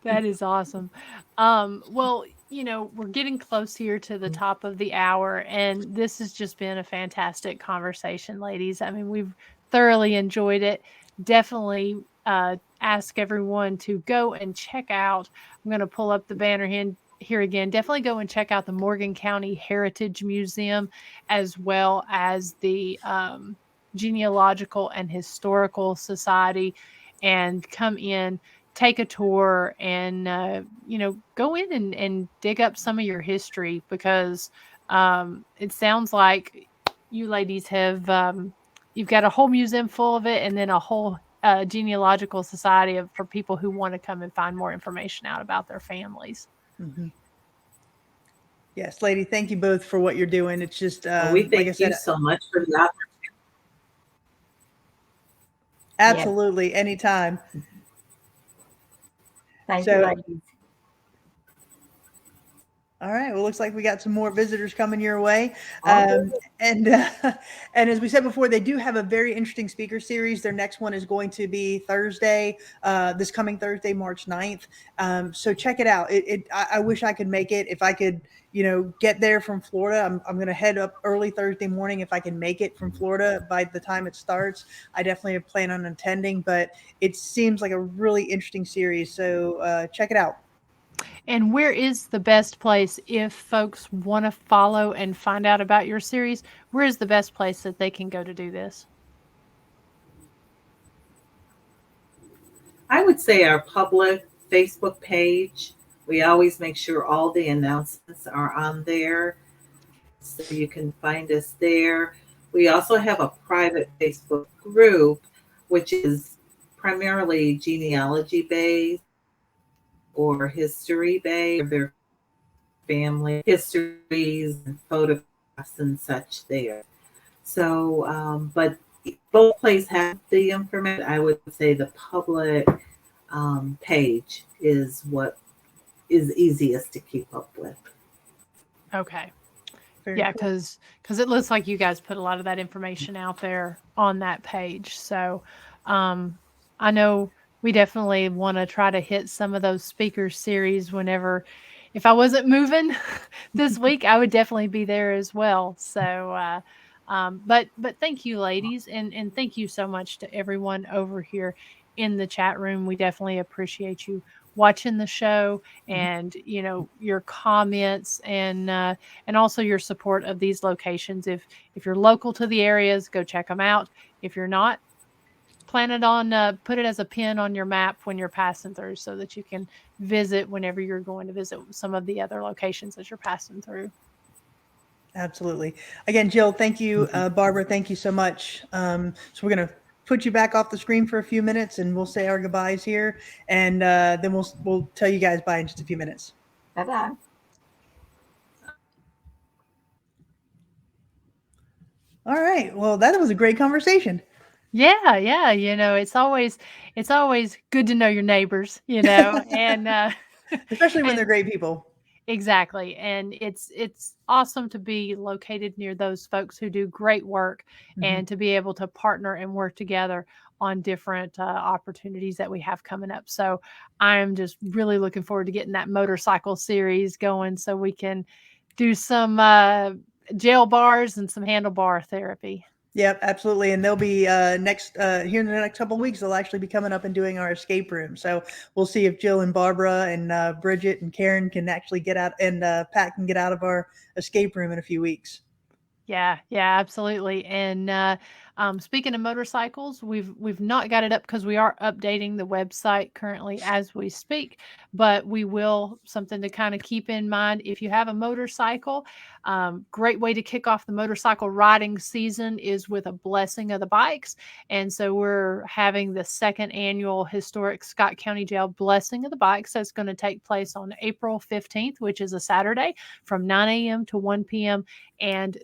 That is awesome. Well, we're getting close here to the top of the hour, and this has just been a fantastic conversation, ladies. I mean, we've thoroughly enjoyed it. Definitely ask everyone to go and check out. I'm going to pull up the banner here again. Definitely go and check out the Morgan County Heritage Museum, as well as the Genealogical and Historical Society, and come in, take a tour, and go in and dig up some of your history, because it sounds like you ladies have you've got a whole museum full of it, and then a whole genealogical society for people who want to come and find more information out about their families. Mm-hmm. Yes, lady, thank you both for what you're doing. It's just we thank you so much for the opportunity. Absolutely, yes. Anytime. Thank you, ladies. All right. Well, looks like we got some more visitors coming your way. Awesome. And and as we said before, they do have a very interesting speaker series. Their next one is going to be Thursday, this coming Thursday, March 9th. So check it out. I wish I could make it. If I could, get there from Florida, I'm going to head up early Thursday morning. If I can make it from Florida by the time it starts, I definitely plan on attending. But it seems like a really interesting series. So check it out. And where is the best place if folks want to follow and find out about your series? Where is the best place that they can go to do this? I would say our public Facebook page. We always make sure all the announcements are on there, so you can find us there. We also have a private Facebook group, which is primarily genealogy based or history based, their family histories and photographs and such there. So, but both places have the information. I would say the public page is what is easiest to keep up with. Okay. Very Yeah, cool. because it looks like you guys put a lot of that information out there on that page. So I know we definitely want to try to hit some of those speaker series whenever, if I wasn't moving this week, I would definitely be there as well. So, but thank you, ladies. And thank you so much to everyone over here in the chat room. We definitely appreciate you watching the show and, your comments and also your support of these locations. If you're local to the areas, go check them out. If you're not, plan it on, put it as a pin on your map when you're passing through so that you can visit whenever you're going to visit some of the other locations as you're passing through. Absolutely. Again, Jill, thank you. Barbara, thank you so much. So we're going to put you back off the screen for a few minutes and we'll say our goodbyes here. And then we'll tell you guys bye in just a few minutes. Bye-bye. All right. Well, that was a great conversation. Yeah. It's always good to know your neighbors, and Especially when they're great people. Exactly. And it's awesome to be located near those folks who do great work and to be able to partner and work together on different opportunities that we have coming up. So I'm just really looking forward to getting that motorcycle series going so we can do some jail bars and some handlebar therapy. Yep, absolutely. And they'll be here in the next couple of weeks. They'll actually be coming up and doing our escape room. So we'll see if Jill and Barbara and Bridget and Karen can actually get out, and Pat can get out of our escape room in a few weeks. Yeah, absolutely. And speaking of motorcycles, we've not got it up because we are updating the website currently as we speak, but we will, something to kind of keep in mind. If you have a motorcycle, great way to kick off the motorcycle riding season is with a blessing of the bikes. And so we're having the second annual historic Scott County Jail Blessing of the Bikes. That's going to take place on April 15th, which is a Saturday from 9 a.m. to 1 p.m. And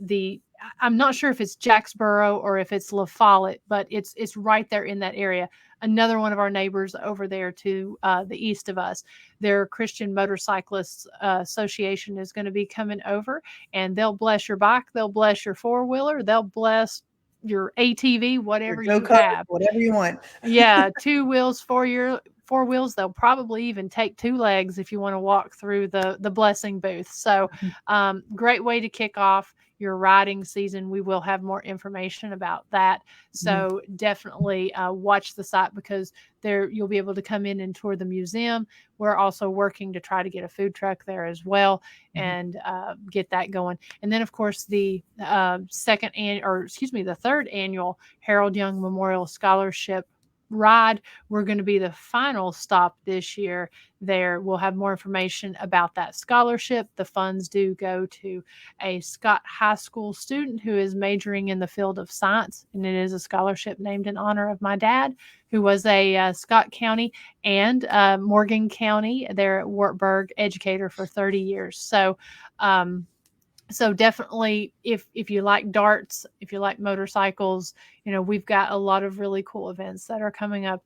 I'm not sure if it's Jacksboro or if it's La Follette, but it's right there in that area. Another one of our neighbors over there to the east of us, their Christian Motorcyclists Association is going to be coming over, and they'll bless your bike, they'll bless your four-wheeler, they'll bless your ATV, whatever you have. Whatever you want. Yeah, 2 wheels, 4 wheels. They'll probably even take 2 legs if you want to walk through the blessing booth. So great way to kick off your riding season. We will have more information about that. So definitely watch the site, because there you'll be able to come in and tour the museum. We're also working to try to get a food truck there as well and get that going. And then, of course, the third annual Harold Young Memorial Scholarship ride. We're going to be the final stop this year there. We'll have more information about that scholarship. The funds do go to a Scott High School student who is majoring in the field of science, and it is a scholarship named in honor of my dad, who was a Scott County and Morgan County there at Wartburg educator for 30 years. So definitely, if you like darts, if you like motorcycles, we've got a lot of really cool events that are coming up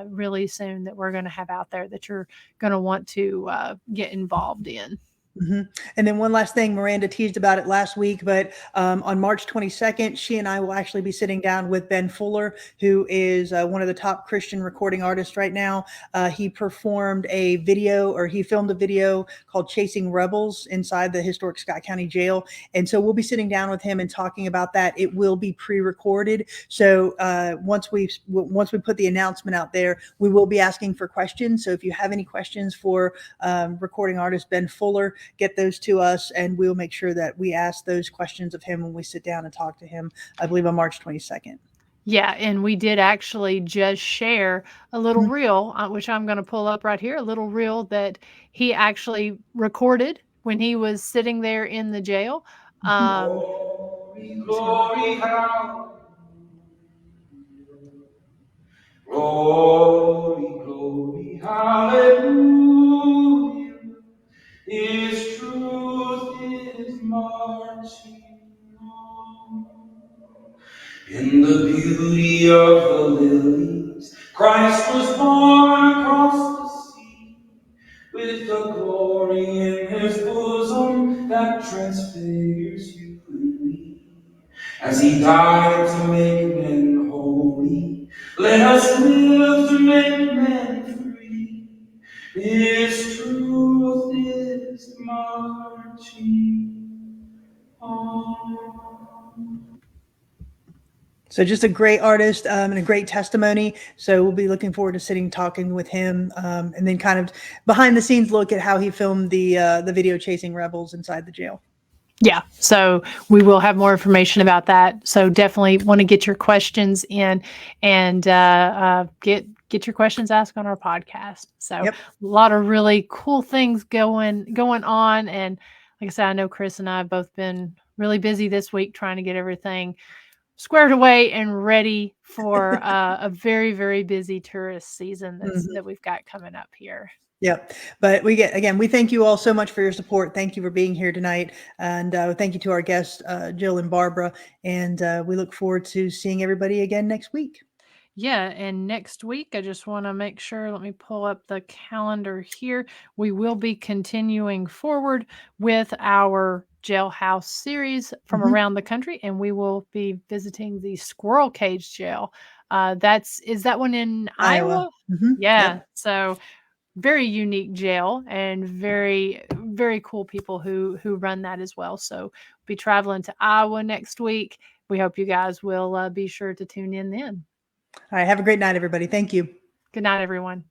really soon that we're going to have out there that you're going to want to get involved in. And then one last thing, Miranda teased about it last week, but on March 22nd, she and I will actually be sitting down with Ben Fuller, who is one of the top Christian recording artists right now. He filmed a video called Chasing Rebels inside the historic Scott County Jail. And so we'll be sitting down with him and talking about that. It will be pre-recorded. So once we put the announcement out there, we will be asking for questions. So if you have any questions for recording artist Ben Fuller, get those to us, and we'll make sure that we ask those questions of him when we sit down and talk to him, I believe on March 22nd. Yeah, and we did actually just share a little reel, which I'm going to pull up right here, a little reel that he actually recorded when he was sitting there in the jail. Glory, glory, hallelujah. Glory, glory, hallelujah. His truth is marching on. In the beauty of the lilies, Christ was born across the sea, with the glory in his bosom that transfigures you and me. As he died to make men holy, let us live to make men free. His truth is marching on. So just a great artist and a great testimony. So we'll be looking forward to talking with him, and then kind of behind the scenes look at how he filmed the video Chasing Rebels inside the jail. Yeah, so we will have more information about that. So definitely want to get your questions in and get your questions asked on our podcast. So Yep. A lot of really cool things going on. And like I said, I know Chris and I have both been really busy this week trying to get everything squared away and ready for a very, very busy tourist season that we've got coming up here. Yep. But we thank you all so much for your support. Thank you for being here tonight. And thank you to our guests, Jill and Barbara. And we look forward to seeing everybody again next week. Yeah, and next week, I just want to make sure, let me pull up the calendar here. We will be continuing forward with our jailhouse series from around the country, and we will be visiting the Squirrel Cage Jail. Is that one in Iowa? Yeah, Yep. so very unique jail and very, very cool people who run that as well. So be traveling to Iowa next week. We hope you guys will be sure to tune in then. All right. Have a great night, everybody. Thank you. Good night, everyone.